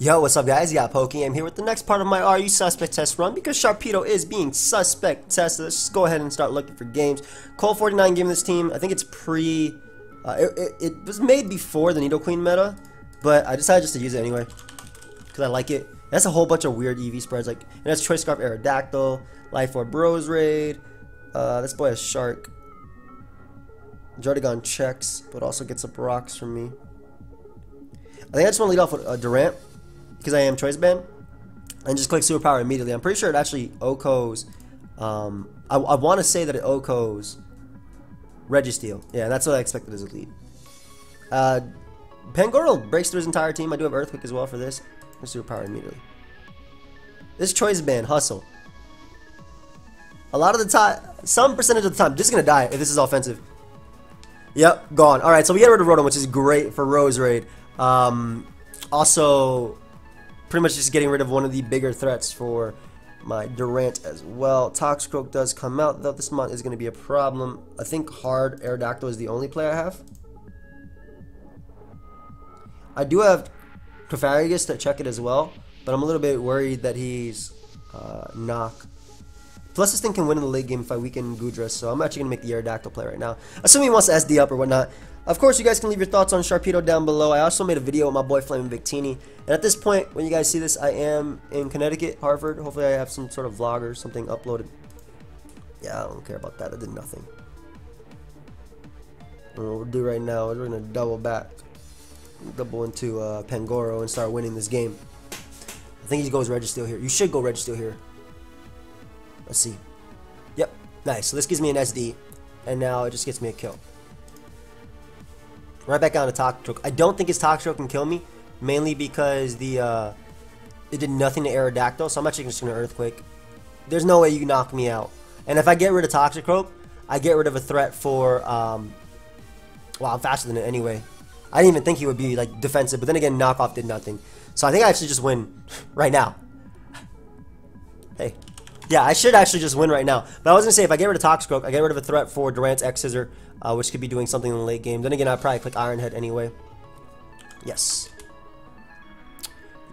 Yo, what's up guys? Yeah, PokeaimMD here with the next part of my Are You Suspect test run because Sharpedo is being suspect tested. Let's just go ahead and start looking for games. Cole 49 giving this team, I think it's it was made before the Nidoqueen meta, but I decided just to use it anyway because I like it. That's a whole bunch of weird EV spreads, like, and that's Choice Scarf, Aerodactyl, Life Orb, Rose Raid. This boy has Shark. Jardigon checks, but also gets up rocks from me. I think I just want to lead off with Durant, because I am choice band, and just click superpower immediately. I'm pretty sure it actually OHKOs. I want to say that it OHKOs Registeel. Yeah, that's what I expected as a lead. Pangoro breaks through his entire team. I do have Earthquake as well for this. Superpower immediately. This choice band, hustle. A lot of the time, some percentage of the time, just gonna die if this is offensive. Yep, gone. Alright, so we get rid of Rotom, which is great for Rose Raid. Also, pretty much just getting rid of one of the bigger threats for my Durant as well. Toxicroak does come out, though this month is going to be a problem. I think hard Aerodactyl is the only play I have. I do have Clefairy to check it as well, but I'm a little bit worried that he's knock. Plus this thing can win in the late game if I weaken Goodra, so I'm actually going to make the Aerodactyl play right now. Assuming he wants to SD up or whatnot. Of course, you guys can leave your thoughts on Sharpedo down below. I also made a video with my boy Flaming Victini. And at this point, when you guys see this, I am in Connecticut, Harvard. Hopefully I have some sort of vlog or something uploaded. Yeah, I don't care about that. I did nothing. And what we'll do right now is we're going to double back. Double into Pangoro and start winning this game. I think he goes Registeel here. You should go Registeel here. Let's see. Yep, nice. So this gives me an SD. And now it just gets me a kill. Right back down to Toxicroak. I don't think his Toxicroak can kill me, mainly because it did nothing to Aerodactyl, so I'm actually just going to Earthquake. There's no way you can knock me out. And if I get rid of Toxicroak, I get rid of a threat for, well, I'm faster than it anyway. I didn't even think he would be, like, defensive, but then again, knockoff did nothing. So I think I actually just win right now. Hey. Yeah, I should actually just win right now. But I was going to say, if I get rid of Toxicroak, I get rid of a threat for Durant's X-Scissor, which could be doing something in the late game. Then again, I'd probably click Iron Head anyway. Yes.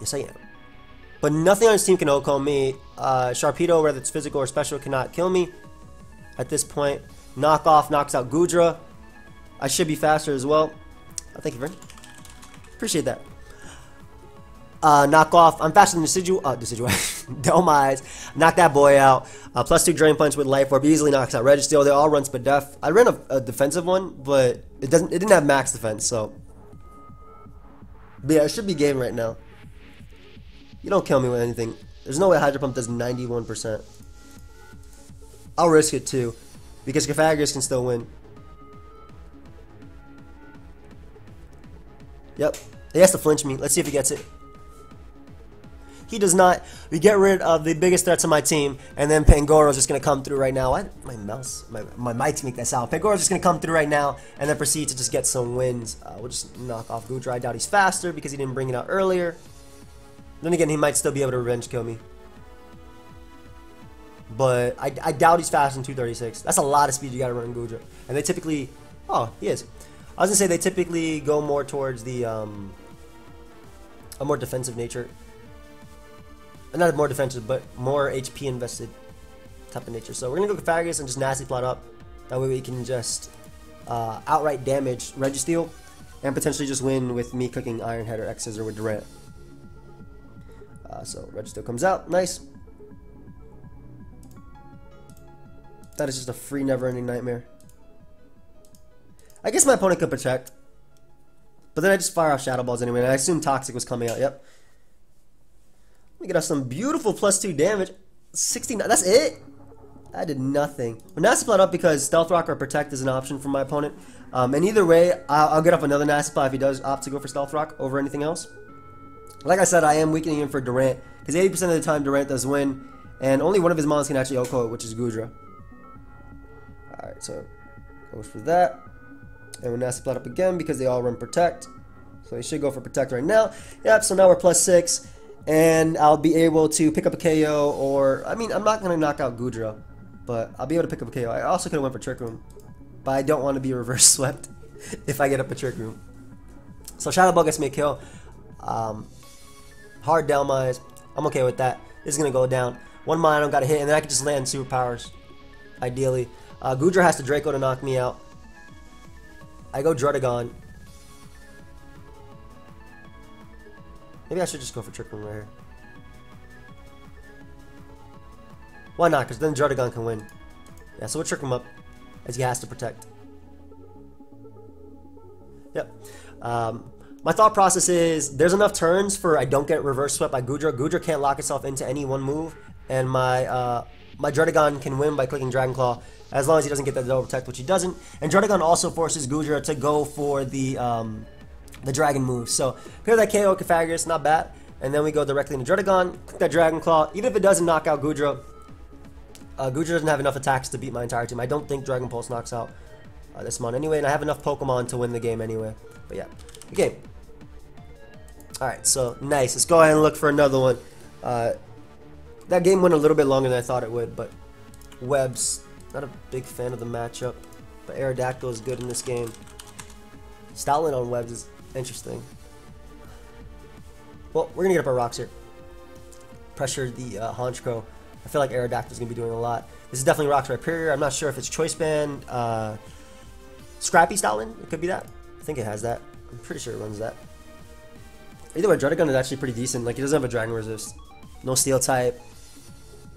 Yes, I am. But nothing on his team can OHKO me. Sharpedo, whether it's physical or special, cannot kill me at this point. Knockoff knocks out Goodra. I should be faster as well. Thank you, friend. Appreciate that. Knockoff. I'm faster than Delmise. Knock that boy out. +2 Drain Punch with Life Orb easily knocks out Registeel. They all run Spadef. I ran a defensive one, but it didn't have max defense, so. But yeah, it should be game right now. You don't kill me with anything. There's no way Hydro Pump does 91%. I'll risk it too, because Clefairy can still win. Yep. He has to flinch me. Let's see if he gets it. He does not. We get rid of the biggest threats on my team, and then Pangoro's just going to come through right now. My mouse, my mics make that sound. Pangoro's just going to come through right now, and then proceed to just get some wins. We'll just knock off Goodra. I doubt he's faster because he didn't bring it out earlier. Then again, he might still be able to revenge kill me. But I doubt he's faster than 236. That's a lot of speed you got to run Goodra. And they typically... Oh, he is. I was going to say they typically go more towards the... a more defensive nature. Not more defensive, but more HP invested type of nature. So we're going to go Clefairy and just nasty plot up. That way we can just outright damage Registeel and potentially just win with me cooking Iron Head or X-Scissor with Durant. So Registeel comes out. Nice. That is just a free never-ending nightmare. I guess my opponent could protect. But then I just fire off Shadow Balls anyway. And I assume Toxic was coming out. Yep. We get us some beautiful +2 damage. 69. That's it? I did nothing. But Nasty Plot up because Stealth Rock or Protect is an option for my opponent. And either way, I'll get up another Nasty Plot if he does opt to go for Stealth Rock over anything else. Like I said, I am weakening him for Durant. Because 80% of the time Durant does win. And only one of his mons can actually OHKO it, which is Goodra. Alright, so goes for that. And we'll Nasty Plot up again because they all run Protect. So he should go for Protect right now. Yep, so now we're +6. And I'll be able to pick up a KO or... I mean, I'm not going to knock out Goodra. But I'll be able to pick up a KO. I also could have went for Trick Room. But I don't want to be reverse swept if I get up a Trick Room. So Shadow Ball gets me a kill. Hard down mines. I'm okay with that. This is gonna go down. One mine, I don't got a hit, and then I can just land superpowers. Ideally. Goodra has to Draco to knock me out. I go Drudagon. Maybe I should just go for Trick Room right here. Why not? Because then Drudagon can win. Yeah, so we'll Trick Room up, as he has to protect. Yep. My thought process is there's enough turns for I don't get reverse swept by Goodra. Goodra can't lock itself into any one move, and my my Drudagon can win by clicking Dragon Claw as long as he doesn't get that double protect, which he doesn't. And Drudagon also forces Goodra to go for the dragon move. So clear that KO Cofagrigus, not bad. And then we go directly into Drudagon, click that Dragon Claw. Even if it doesn't knock out Goodra, Goodra doesn't have enough attacks to beat my entire team. I don't think Dragon Pulse knocks out this mon anyway, and I have enough Pokemon to win the game anyway. But yeah, okay. Alright, so nice. Let's go ahead and look for another one. That game went a little bit longer than I thought it would, but Webs, not a big fan of the matchup. But Aerodactyl is good in this game. Stoutland on Webs is interesting. Well, we're going to get up our rocks here. Pressure the Honchkrow. I feel like Aerodactyl is going to be doing a lot. This is definitely Rocks Rhyperior. I'm not sure if it's Choice Band. Scrappy Stoutland, it could be that. I think it has that. I'm pretty sure it runs that. Either way, Drudagon is actually pretty decent. Like, he doesn't have a Dragon Resist. No Steel type.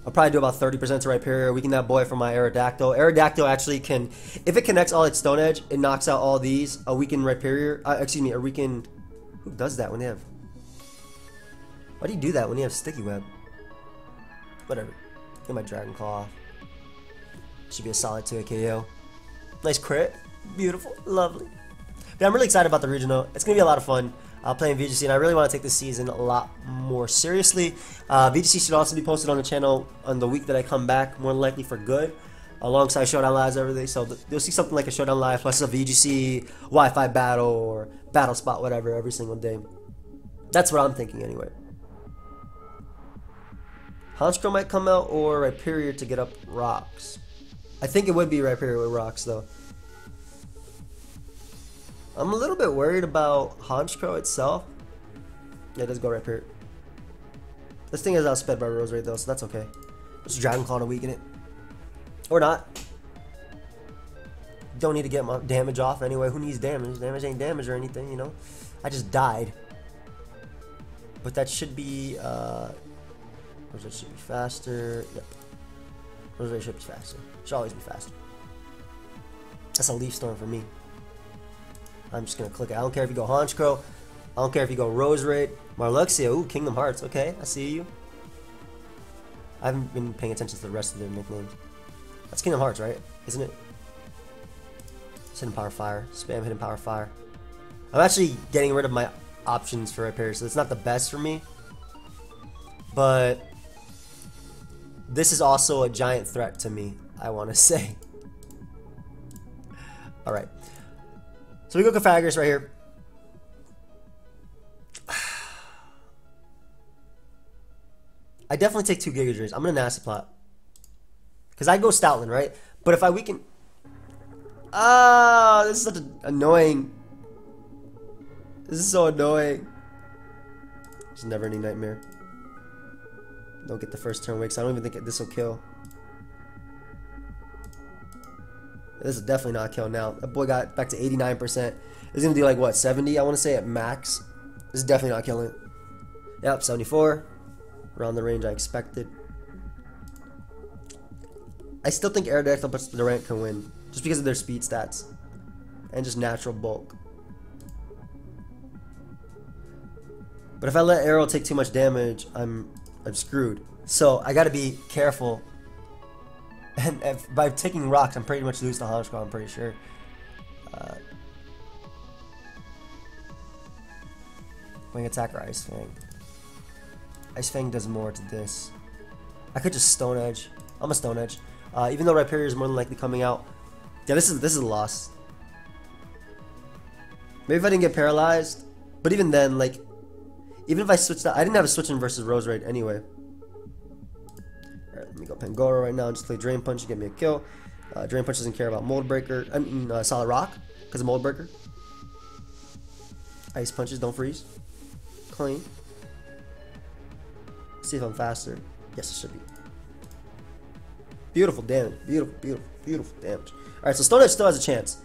I'll probably do about 30% to Rhyperior. Weaken that boy for my Aerodactyl. Aerodactyl actually can, if it connects all its Stone Edge, it knocks out all these. A weakened Rhyperior, excuse me, a weakened, who does that when they have, why do you do that when you have Sticky Web? Whatever. Get my Dragon Claw off. Should be a solid 2 KO. Nice crit. Beautiful. Lovely. Yeah, I'm really excited about the regional. It's going to be a lot of fun. Playing VGC, and I really want to take this season a lot more seriously. VGC should also be posted on the channel on the week that I come back, more likely for good, alongside Showdown Lives every day. So you'll see something like a Showdown Live plus a VGC Wi-Fi battle or battle spot, whatever, every single day. That's what I'm thinking anyway. Honchkrow might come out or Rhyperior to get up rocks. I think it would be Rhyperior with rocks though. I'm a little bit worried about Honchkrow itself. Yeah, it does go Rhyperior. This thing is outsped by Roserade though, so that's okay. Just Dragon Claw to weaken it. Or not. Don't need to get my damage off anyway. Who needs damage? Damage ain't damage or anything, you know? I just died. But that should be, Roserade should be faster. Yep. Roserade should be faster. Should always be faster. That's a Leaf Storm for me. I'm just going to click it. I don't care if you go Honchkrow. I don't care if you go Roserade. Marluxia. Ooh, Kingdom Hearts. Okay, I see you. I haven't been paying attention to the rest of their nicknames. That's Kingdom Hearts, right? Isn't it? It's Hidden Power Fire. Spam Hidden Power Fire. I'm actually getting rid of my options for Rhyperior, so it's not the best for me. But this is also a giant threat to me, I want to say. Alright. So we go Cofagrigus right here. I definitely take 2 Giga Drains. I'm going to Nasty Plot. Because I go Stoutland, right? But if I weaken... Ah, this is such an annoying... This is so annoying. It's a never-ending nightmare. Don't get the first turn wake, so I don't even think this will kill. This is definitely not a kill now. That boy got back to 89%. It's going to do like, what, 70? I want to say at max. This is definitely not killing. Yep, 74. Around the range I expected. I still think Aerodactyl plus Durant can win. Just because of their speed stats. And just natural bulk. But if I let Aero take too much damage, I'm screwed. So I got to be careful. And by taking rocks, I'm pretty much lose to Honchkrow, I'm pretty sure. Wing Attack or Ice Fang? Ice Fang does more to this. I could just Stone Edge. I'm a Stone Edge. Even though Rhyperior is more than likely coming out. Yeah, this is a loss. Maybe if I didn't get paralyzed. But even then, like, even if I switched out, I didn't have a switch in versus Roserade anyway. Alright, let me go Pangoro right now and just play Drain Punch to get me a kill. Drain Punch doesn't care about Mold Breaker. I mean, Solid Rock because of Mold Breaker. Ice Punches don't freeze. Clean. See if I'm faster. Yes, it should be. Beautiful damage. Beautiful, beautiful, beautiful damage. Alright, so Stone Edge still has a chance.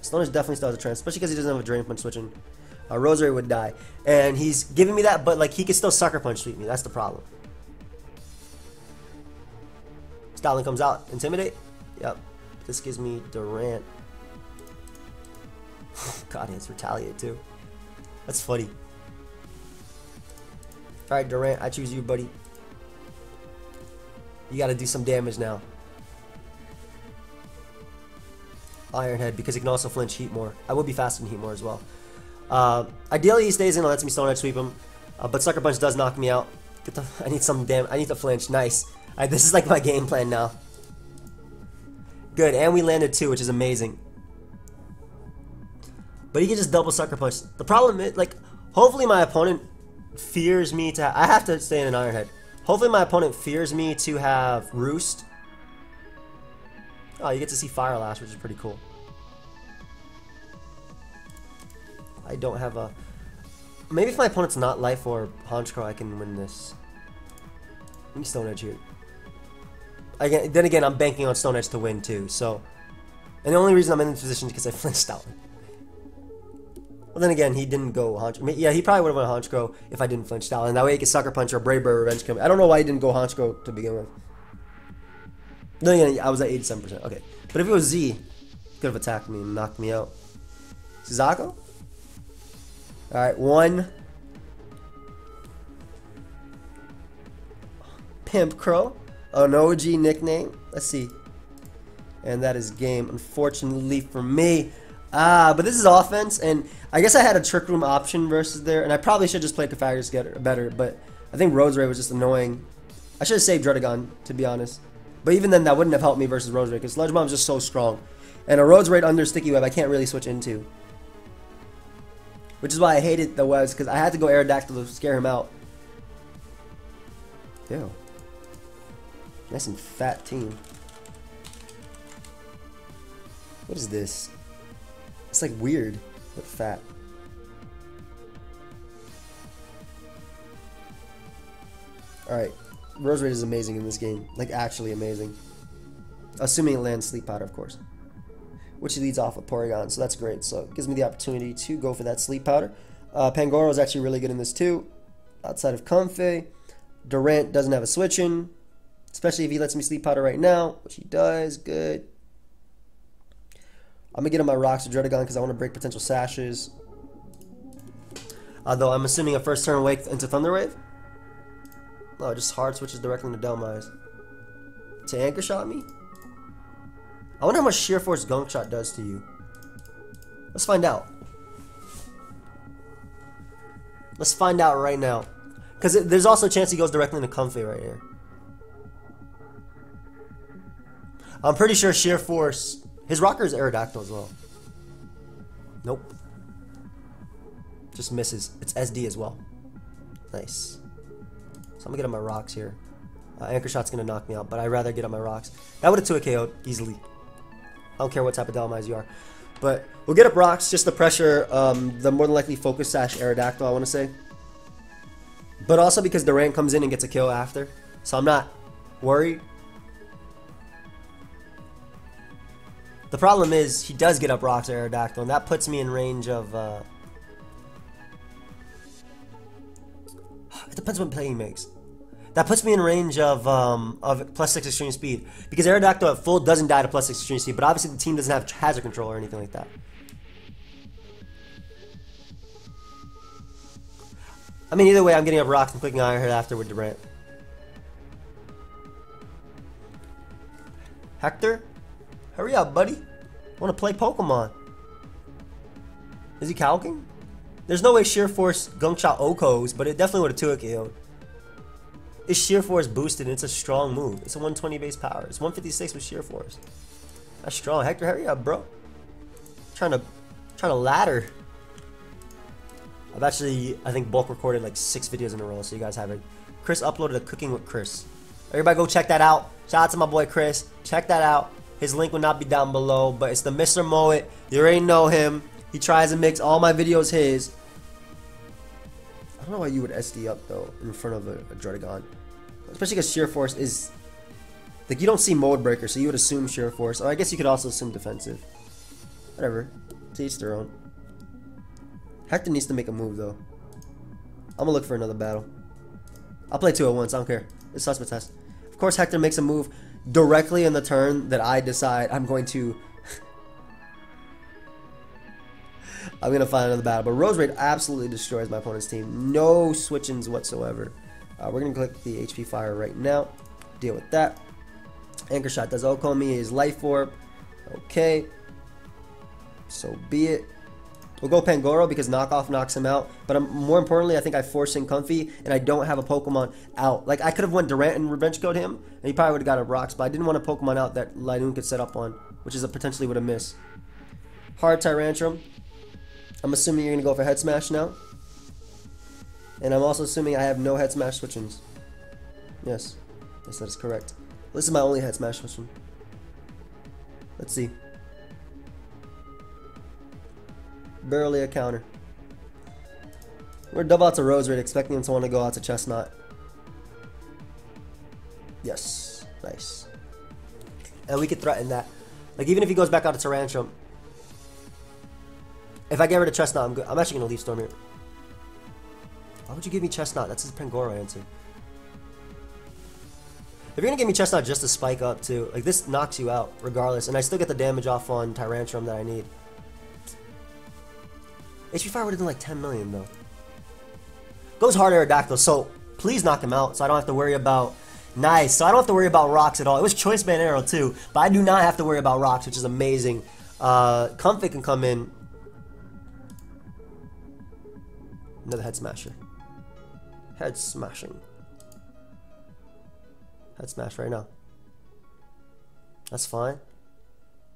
Stone Edge definitely still has a chance, especially because he doesn't have a Drain Punch switching. Rosary would die. And he's giving me that, but like he could still Sucker Punch sweep me. That's the problem. Stoutland comes out. Intimidate? Yep. This gives me Durant. God, he has Retaliate too. That's funny. Alright, Durant, I choose you, buddy. You gotta do some damage now. Iron Head, because he can also flinch Heat more. I would be faster than Heat more as well. Ideally, he stays in and lets me Stone Edge sweep him. But Sucker Punch does knock me out. I need some damn. I need to flinch. Nice. Alright, this is like my game plan now. Good, and we landed 2, which is amazing. But he can just double Sucker Punch. The problem is, like, hopefully my opponent fears me to. I have to stay in an Iron Head. Hopefully my opponent fears me to have Roost. Oh, you get to see Fire Lash, which is pretty cool. I don't have a... Maybe if my opponent's not Life or Honchkrow, I can win this. Let me Stone Edge here. Then again, I'm banking on Stone Edge to win too, so... And the only reason I'm in this position is because I flinched out. Well, then again, he didn't go Honchkrow. Yeah, he probably would have went Honchkrow if I didn't flinch out. And that way he could Sucker Punch or Brave Bird Revenge come. I don't know why he didn't go Honchkrow to begin with. No, yeah, I was at 87%. Okay. But if it was Z, he could have attacked me and knocked me out. Suzaku? Alright, 1. Pimp Crow. An OG nickname. Let's see. And that is game, unfortunately for me. But this is offense, and I guess I had a Trick Room option versus there, and I probably should just play Pythagoras better, but I think Roserade was just annoying. I should have saved Dredagon, to be honest. But even then, that wouldn't have helped me versus Roserade, because Sludge Bomb is just so strong. And a Roserade under Sticky Web, I can't really switch into. Which is why I hated the webs, because I had to go Aerodactyl to scare him out. Ew. Nice and fat team. What is this? It's like weird, but fat. Alright. Roserade is amazing in this game. Like, actually amazing. Assuming it lands Sleep Powder, of course. Which he leads off with Porygon, so that's great. So it gives me the opportunity to go for that Sleep Powder. Pangoro is actually really good in this too. Outside of Comfey. Durant doesn't have a switch-in. Especially if he lets me Sleep Powder right now, which he does. Good. I'm going to get on my rocks with Dredagon because I want to break potential sashes. Though I'm assuming a first turn Wake into Thunder Wave. No, just hard switches directly into Delmise. To Anchor Shot me? I wonder how much Sheer Force Gunk Shot does to you. Let's find out. Let's find out right now. Because there's also a chance he goes directly into Comfey right here. I'm pretty sure Sheer Force... His rocker is Aerodactyl as well. Nope. Just misses. It's SD as well. Nice. So I'm going to get on my rocks here. Anchor Shot's going to knock me out, but I'd rather get on my rocks. That would have 2 KO'd easily. I don't care what type of Delmise you are. But we'll get up rocks, just the pressure, the more than likely Focus Sash Aerodactyl, I want to say. But also because Durant comes in and gets a kill after. So I'm not worried. The problem is, he does get up rocks Aerodactyl, and that puts me in range of... it depends what play he makes. That puts me in range of +6 extreme speed. Because Aerodactyl at full doesn't die to +6 extreme speed, but obviously the team doesn't have hazard control or anything like that. I mean, either way, I'm getting up rocks and clicking Iron Head after with Durant. Hector? Hurry up, buddy. I want to play Pokemon. Is he calking? There's no way Sheer Force Gunk Shot Okos, but it definitely would have 2 KO'd. It's Sheer Force boosted and it's a strong move. It's a 120 base power. It's 156 with Sheer Force. That's strong. Hector, hurry up, bro. Trying to ladder. I've actually, I think, bulk recorded like 6 videos in a row, so you guys have it. Chris uploaded a Cooking with Chris. Everybody go check that out. Shout out to my boy Chris. Check that out. His link will not be down below, but it's the Mr. Moet. You already know him. He tries to mix all my videos his. I don't know why you would SD up though in front of a Druddigon. Especially because Sheer Force is... Like, you don't see Mode Breaker, so you would assume Sheer Force. Or I guess you could also assume defensive. Whatever. To each their own. Hector needs to make a move though. I'm gonna look for another battle. I'll play 2 at once, I don't care. It's suspect test. Of course Hector makes a move directly in the turn that I decide I'm going to... I'm going to find another battle. But Rose Raid absolutely destroys my opponent's team. No switch-ins whatsoever. We're going to click the HP Fire right now. Deal with that. Anchor Shot does Okami, his Life Orb. Okay. So be it. We'll go Pangoro because Knockoff knocks him out. But more importantly, I think I forced in Comfy and I don't have a Pokemon out. Like, I could have went Durant and Revenge Code him, and he probably would have got a Rocks, but I didn't want a Pokemon out that Linoon could set up on, which is a potentially would have missed. Hard Tyrantrum. I'm assuming you're going to go for Head Smash now. And I'm also assuming I have no Head Smash switch-ins. Yes. Yes, that is correct. This is my only Head Smash switch-in. Let's see. Barely a counter. We're double out to Rose Raid, expecting him to want to go out to Chestnut. Yes. Nice. And we could threaten that. Like, even if he goes back out to Tyrantrum, if I get rid of Chestnut, I'm good. I'm actually going to leave Storm here. Why would you give me Chestnut? That's his Pangoro answer. If you're going to give me Chestnut just to spike up, too, like, this knocks you out, regardless. And I still get the damage off on Tyrantrum that I need. HP Fire would have done like 10 million, though. Goes hard Aerodactyl, so please knock him out, so I don't have to worry about... Nice, so I don't have to worry about rocks at all. It was Choice Band Arrow, too, but I do not have to worry about rocks, which is amazing. Comfy can come in. Another Head Smasher. Head Smashing. Head Smash right now. That's fine.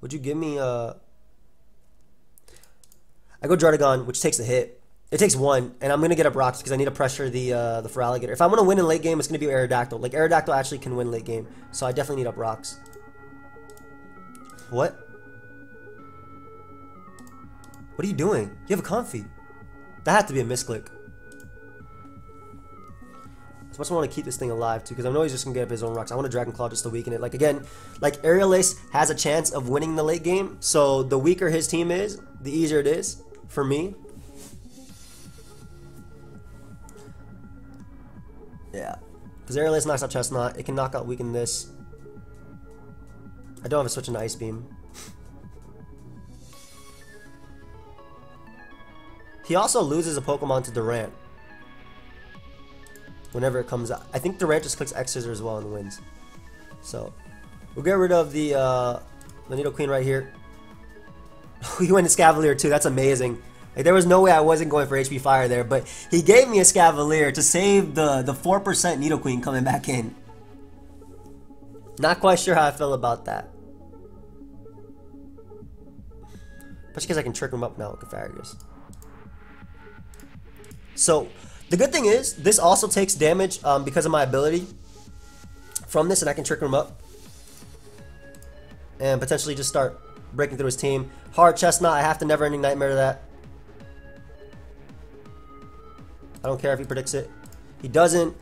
Would you give me I go Druddigon, which takes a hit. It takes 1, and I'm going to get up rocks because I need to pressure the Feraligatr. If I'm going to win in late game, it's going to be Aerodactyl. Like, Aerodactyl actually can win late game, so I definitely need up rocks. What? What are you doing? You have a Comfy. That had to be a misclick. So I just want to keep this thing alive, too, because I know he's just going to get up his own rocks. I want to Dragon Claw just to weaken it. Like, again, like, Aerial Ace has a chance of winning the late game, so the weaker his team is, the easier it is for me. Yeah. Because Aerial Ace knocks out Chestnut. It can knock out weaken this. I don't have a switch into Ice Beam. He also loses a Pokemon to Durant whenever it comes out. I think Durant just clicks X Scissor as well and wins. So we'll get rid of the Nidoqueen right here. He went to Scavalier too. That's amazing. Like, there was no way I wasn't going for HP Fire there, but he gave me a Scavalier to save the 4% Nidoqueen coming back in. Not quite sure how I feel about that. Especially because I can trick him up now with Cofagrigus. So, the good thing is, this also takes damage because of my ability from this, and I can trick him up. And potentially just start breaking through his team. Hard Chestnut, I have to Never Ending Nightmare to that. I don't care if he predicts it. He doesn't.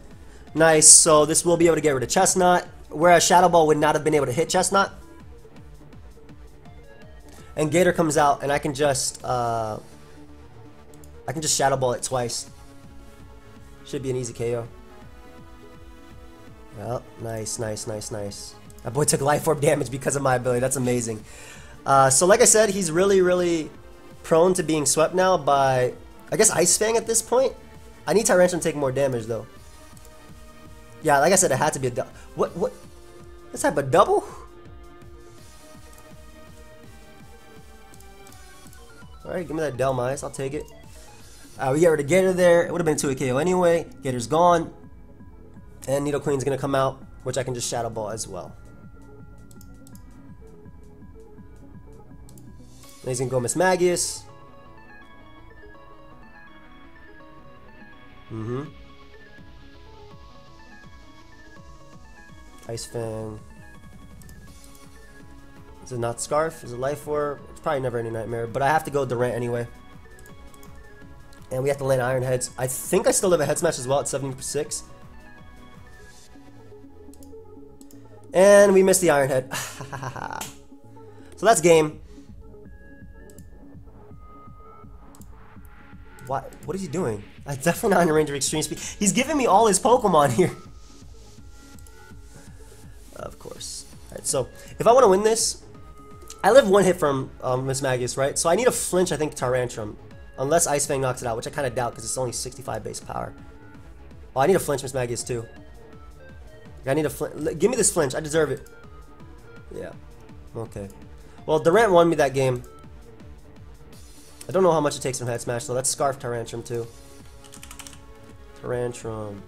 Nice, so this will be able to get rid of Chestnut, whereas Shadow Ball would not have been able to hit Chestnut. And Gator comes out, and I can just Shadow Ball it twice. Should be an easy KO. Yep, nice, nice, nice, nice. That boy took Life Orb damage because of my ability. That's amazing. So like I said, he's really, really prone to being swept now by, I guess, Ice Fang at this point. I need Tyrantrum to take more damage, though. Yeah, like I said, it had to be a double. What? This type of double? Alright, give me that Delmice. I'll take it. We get rid of Gator there. It would have been 2 KO anyway. Gator's gone. And Nidoqueen's going to come out, which I can just Shadow Ball as well. And he's going to go Miss Magius. Ice Fang. Is it not Scarf? Is it Life Orb? It's probably Never Ending Nightmare, but I have to go Durant anyway. And we have to land Iron Heads. I think I still have a Head Smash as well at 76. And we missed the Iron Head. So that's game. What is he doing? I'm definitely not in range of extreme speed. He's giving me all his Pokemon here. Of course. Alright, so if I want to win this, I live one hit from Miss Magus, right? So I need a flinch, I think, Tyrantrum. Unless Ice Fang knocks it out, which I kind of doubt because it's only 65 base power. Oh, I need a flinch Miss Magus too. I need a flinch. Give me this flinch. I deserve it. Yeah. Okay. Well, Durant won me that game. I don't know how much it takes from Head Smash, so let's Scarf Tyrantrum too. Tyrantrum.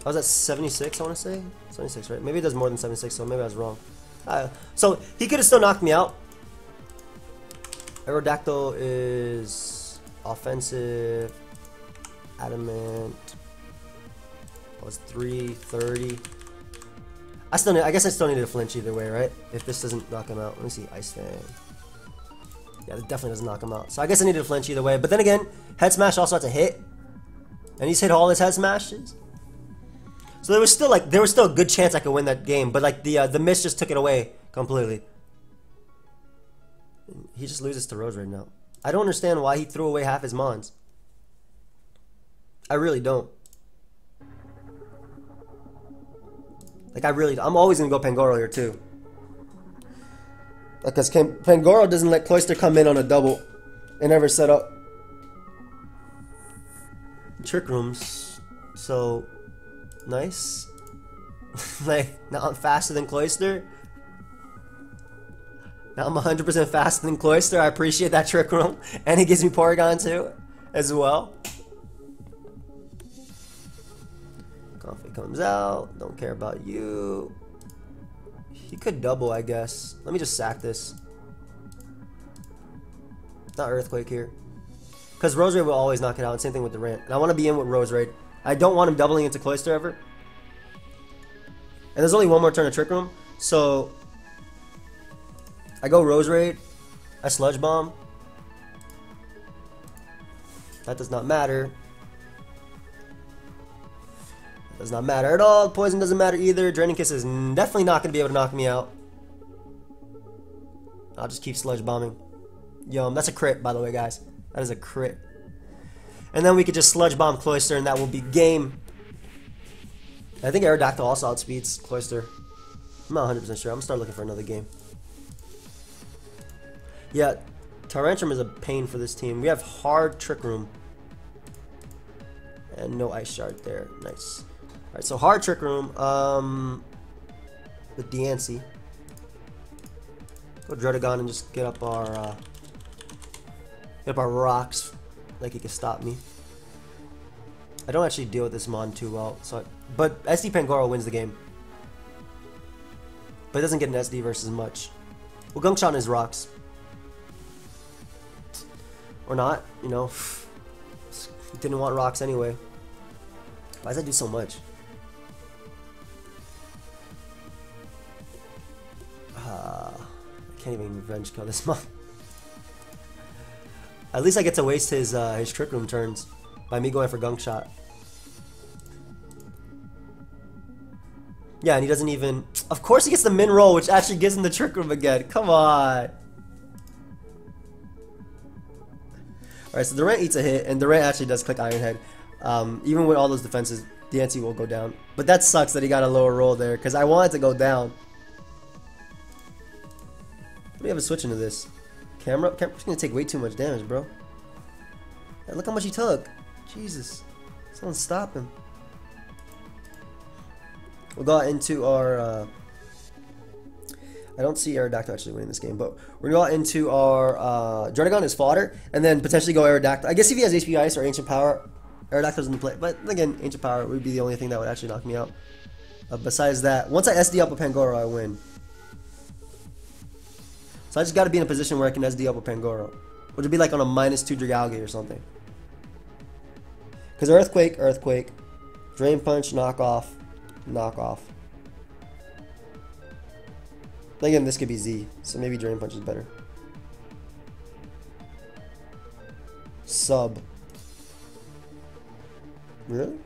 I was at 76, I want to say? 76, right? Maybe it does more than 76, so maybe I was wrong. So he could have still knocked me out. Aerodactyl is offensive. Adamant. Plus 330. I guess I still needed a flinch either way, right? If this doesn't knock him out. Let me see. Ice Fang. Yeah, that definitely doesn't knock him out. So I guess I needed a flinch either way. But then again, Head Smash also had to hit. And he's hit all his Head Smashes. So there was still a good chance I could win that game. But like the miss just took it away completely. He just loses to Rose right now. I don't understand why he threw away half his Mons. I really don't. Like, I'm always going to go Pangoro here, too. Because Pangoro doesn't let Cloyster come in on a double and ever set up Trick Rooms. So, nice. Like, now I'm faster than Cloyster. Now I'm 100% faster than Cloyster. I appreciate that Trick Room. And he gives me Porygon, too, as well. Comfy comes out. Don't care about you. He could double, I guess. Let me just sack this. Not Earthquake here. Because Rose Raid will always knock it out. Same thing with Durant. And I want to be in with Rose Raid. I don't want him doubling into Cloyster ever. And there's only one more turn of Trick Room. So I go Rose Raid. I Sludge Bomb. That does not matter. Does not matter at all. Poison doesn't matter either. Draining Kiss is definitely not going to be able to knock me out. I'll just keep Sludge Bombing. Yum. That's a crit, by the way, guys. That is a crit. And then we could just Sludge Bomb Cloyster, and that will be game. I think Aerodactyl also outspeeds Cloyster. I'm not 100% sure. I'm going to start looking for another game. Yeah, Tyrantrum is a pain for this team. We have hard Trick Room. And no Ice Shard there. Nice. Alright, so hard Trick Room. With Diancie. Go Drotagon and just get up our rocks. Like he can stop me. I don't actually deal with this Mon too well. But SD Pangoro wins the game. But it doesn't get an SD versus much. Well, Gunk Shot is rocks. Or not, you know. Didn't want rocks anyway. Why does that do so much? I can't even revenge kill this month. At least I get to waste his Trick Room turns by me going for Gunk Shot. Yeah, and he doesn't even... Of course he gets the Min Roll, which actually gives him the Trick Room again. Come on. Alright, so Durant eats a hit, and Durant actually does click Iron Head. Even with all those defenses, Diancie will go down. But that sucks that he got a lower roll there, because I wanted to go down. Let me have a switch into this. Camera's gonna take way too much damage, bro. Yeah, look how much he took. Jesus. Someone stop him. We'll go into our... I don't see Aerodactyl actually winning this game, but we're going to go into our Drotagon is fodder, and then potentially go Aerodactyl. I guess if he has HP Ice or Ancient Power, Aerodactyl's in the play. But again, Ancient Power would be the only thing that would actually knock me out. Besides that, once I SD up a Pangoro, I win. So I just got to be in a position where I can SD up a Pangoro, which would be like on a -2 Dragalge or something. Because Earthquake, Earthquake, Drain Punch, Knock Off, Knock Off. Again, this could be Z, so maybe Drain Punch is better. sub. Really?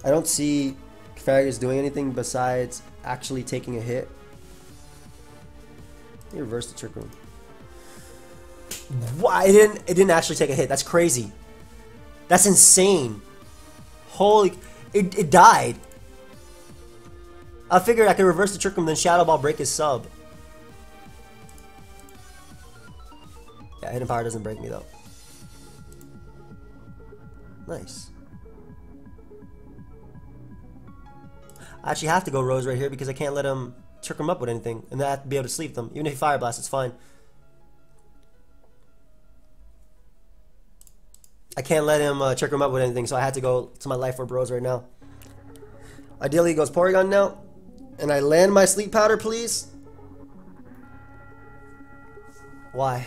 I don't see Farragus doing anything besides actually taking a hit. He reversed the Trick Room. Why? It didn't actually take a hit. That's crazy. That's insane. Holy, it died. I figured I could reverse the Trick Room, then Shadow Ball break his sub. Yeah, Hidden Power doesn't break me though. Nice. I actually have to go Rose right here because I can't let him trick him up with anything, and then I have to be able to sleep them. Even if he Fire Blast, it's fine. I can't let him trick him up with anything, so I had to go to my Life Orb Rose right now. Ideally, he goes Porygon now, and I land my Sleep Powder, please. Why?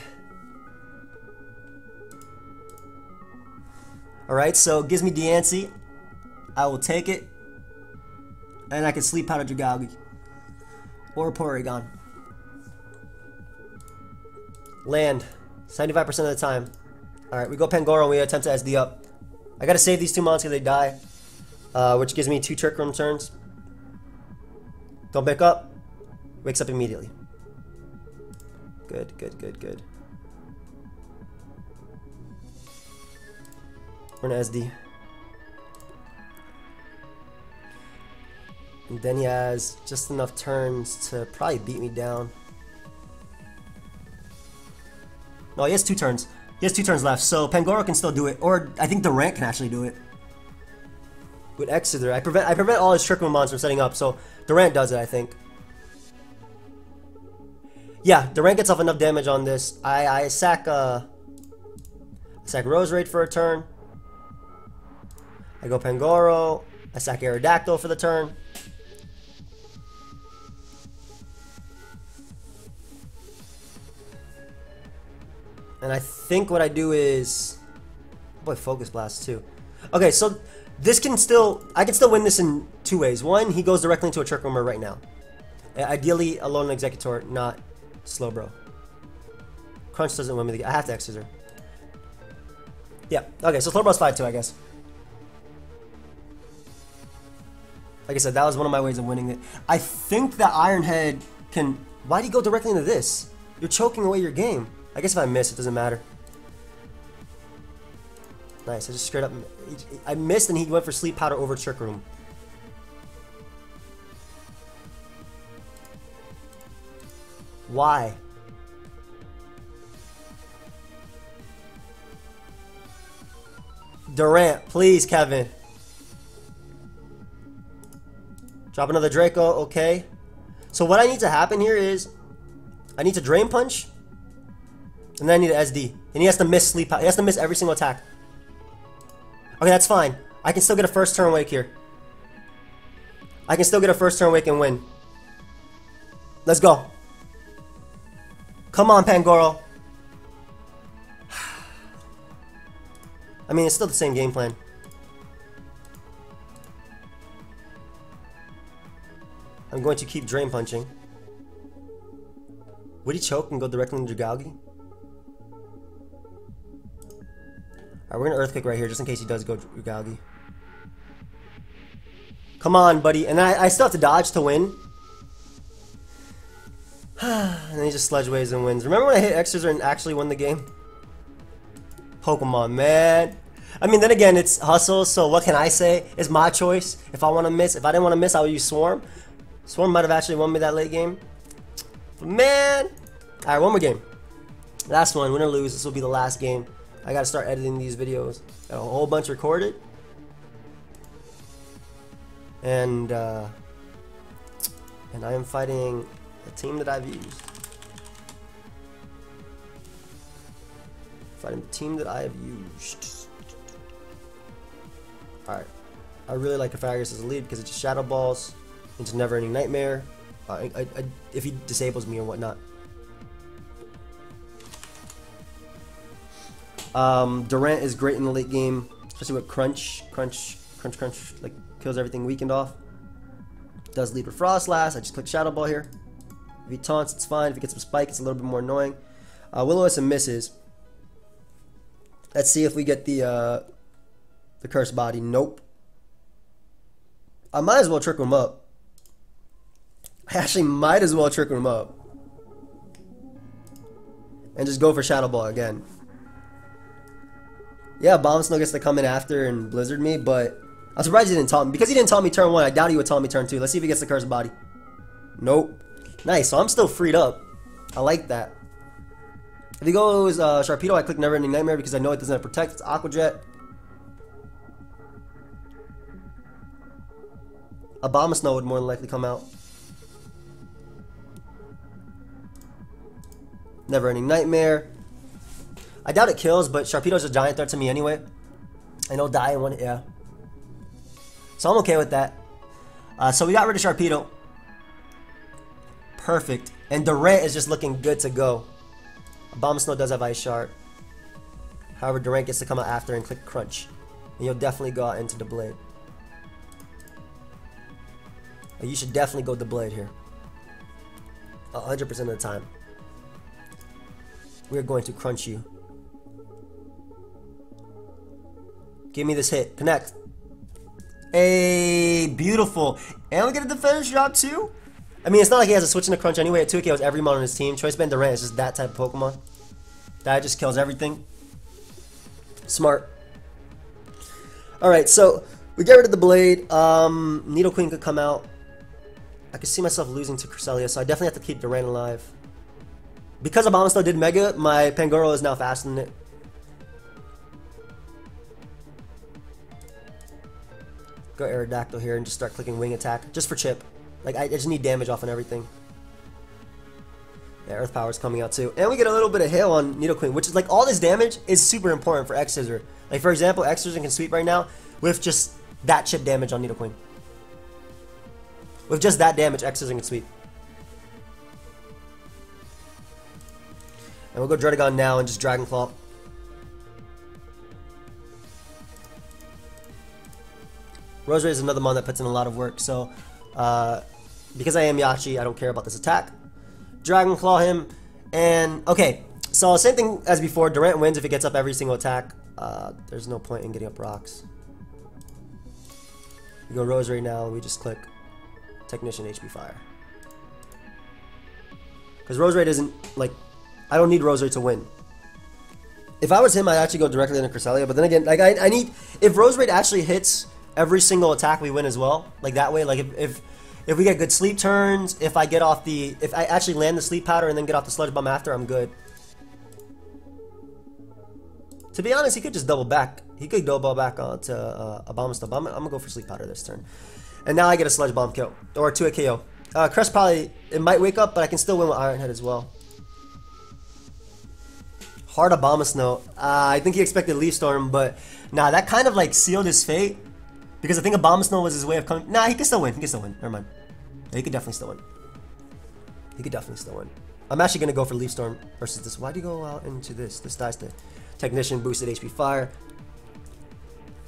Alright, so it gives me Diancie. I will take it. And I can Sleep Powder Dragalge. Or Porygon. Land. 75% of the time. Alright, we go Pangoro and we attempt to SD up. I gotta save these two monsters because they die. Which gives me 2 Trick Room turns. Don't pick up. Wakes up immediately. Good, good, good, good. We're gonna SD. And then he has just enough turns to probably beat me down. No, he has 2 turns. He has 2 turns left, so Pangoro can still do it. Or I think Durant can actually do it. With Exeter, I prevent all his Trick Room monsters from setting up, so Durant does it, I think. Yeah, Durant gets off enough damage on this. I sack Rose Raid for a turn. I go Pangoro. I sack Aerodactyl for the turn. And I think what I do is... boy, Focus Blast too. Okay, so this can still... I can still win this in 2 ways. One, he goes directly into a Trick Roomer right now. Ideally, Alone Executor, not Slowbro. Crunch doesn't win me the game. I have to Exeter. Yeah, okay, so Slowbro's 5-2, I guess. Like I said, that was one of my ways of winning it. I think that Ironhead can... why do you go directly into this? You're choking away your game. I guess if I miss, it doesn't matter. Nice, I just straight up... I missed and he went for Sleep Powder over Trick Room. Why? Durant, please, Kevin. Drop another Draco, okay. So what I need to happen here is... I need to Drain Punch. And then I need to SD. And he has to miss Sleep Powder. He has to miss every single attack. Okay, that's fine. I can still get a first turn wake here. I can still get a first turn wake and win. Let's go. Come on, Pangoro. I mean, it's still the same game plan. I'm going to keep Drain Punching. Would he choke and go directly into Dragalge? Alright, we're gonna Earthquake right here just in case he does go Dragalge. Come on, buddy. And I still have to dodge to win. And then he just Sludge Waves and wins. Remember when I hit Exeter and actually won the game? Pokemon, man. I mean, then again, it's hustle, so what can I say? It's my choice. If I want to miss, if I didn't want to miss, I would use Swarm. Swarm might have actually won me that late game. But man. Alright, one more game. Last one, win or lose. This will be the last game. I gotta start editing these videos. Got a whole bunch recorded. And I am fighting a team that I've used. Fighting the team that I have used. Alright. I really like Asphagus as a lead because it just Shadow Balls into Never Ending Nightmare. If he disables me or whatnot. Durant is great in the late game, especially with Crunch, like kills everything weakened off. Does lead with Frost Last. I just click Shadow Ball here. If he taunts, it's fine. If he gets some Spike, it's a little bit more annoying. Will-O-Wisp misses. Let's see if we get the Cursed Body. Nope. I might as well trick him up. I actually might as well trick him up. And just go for Shadow Ball again. Yeah, Bomb Snow gets to come in after and Blizzard me, but I'm surprised he didn't taunt me. Because he didn't taunt me turn 1, I doubt he would taunt me turn 2. Let's see if he gets the Cursed Body. Nope. Nice, so I'm still freed up. I like that. If he goes Sharpedo, I click Never Ending Nightmare because I know it doesn't have Protect. It's Aqua Jet. A Bomb Snow would more than likely come out. Never Ending Nightmare. I doubt it kills, but Sharpedo's a giant threat to me anyway. And he'll die in one, yeah. So I'm okay with that. So we got rid of Sharpedo. Perfect. And Durant is just looking good to go. Bomb Snow does have Ice Shard. However, Durant gets to come out after and click Crunch. And you'll definitely go out into the Blade. And you should definitely go the Blade here. 100% of the time. We're going to crunch you. Give me this hit. Connect. Hey, beautiful. And we get a defense drop too? I mean, it's not like he has a switch in the crunch anyway. It 2 KOs every mon on his team. Choice Band Durant is just that type of Pokemon. That just kills everything. Smart. Alright, so we get rid of the Blade. Nidoqueen could come out. I could see myself losing to Cresselia, so I definitely have to keep Durant alive. Because Abomasnow did Mega, my Pangoro is now faster than it. Go Aerodactyl here and just start clicking Wing Attack. Just for chip. Like, I just need damage off on everything. Yeah, Earth Power is coming out too. And we get a little bit of Hail on Nidoqueen, which is like, all this damage is super important for X-Scissor. Like, for example, X-Scissor can sweep right now with just that chip damage on Nidoqueen. With just that damage, X-Scissor can sweep. And we'll go Druddigon now and just Dragon Claw. Roserade is another mon that puts in a lot of work, so because I am Yachi, I don't care about this attack. Dragon Claw him, and okay, so same thing as before. Durant wins if he gets up every single attack. There's no point in getting up rocks. We go Roserade now, and we just click Technician HP Fire. Because Roserade isn't, like, I don't need Roserade to win. If I was him, I'd actually go directly into Cresselia, but then again, like, I need, if Roserade actually hits every single attack, we win as well. Like, that way, like, if we get good sleep turns, if I get off the, if I actually land the sleep powder and then get off the Sludge Bomb after, I'm good. To be honest, he could just double back. He could double back onto Abomasnow, but I'm gonna go for sleep powder this turn. And now I get a Sludge Bomb kill, or 2 KO. Crest probably, it might wake up, but I can still win with Iron Head as well. Hard Abomasnow. I think he expected Leaf Storm, but nah, that kind of like sealed his fate. Because I think Abomasnow was his way of coming. Nah, he can still win. He can still win. Never mind. Yeah, he could definitely still win. He could definitely still win. I'm actually going to go for Leaf Storm versus this. Why do you go out into this? This dies to Technician, boosted HP Fire.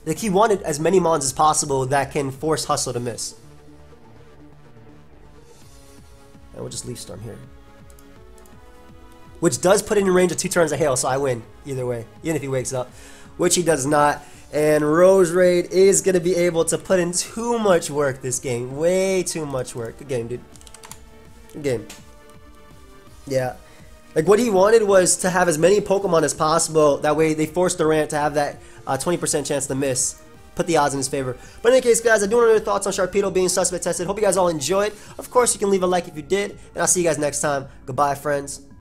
Like, he wanted as many mons as possible that can force Hustle to miss. And we'll just Leaf Storm here. Which does put it in range of 2 turns of Hail, so I win either way. Even if he wakes up. Which he does not. And Roserade is going to be able to put in too much work this game. Way too much work. Good game, dude. Good game. Yeah. Like, what he wanted was to have as many Pokemon as possible. That way, they forced Durant to have that 20% chance to miss. Put the odds in his favor. But in any case, guys, I do want to know your thoughts on Sharpedo being suspect tested. Hope you guys all enjoyed. Of course, you can leave a like if you did. And I'll see you guys next time. Goodbye, friends.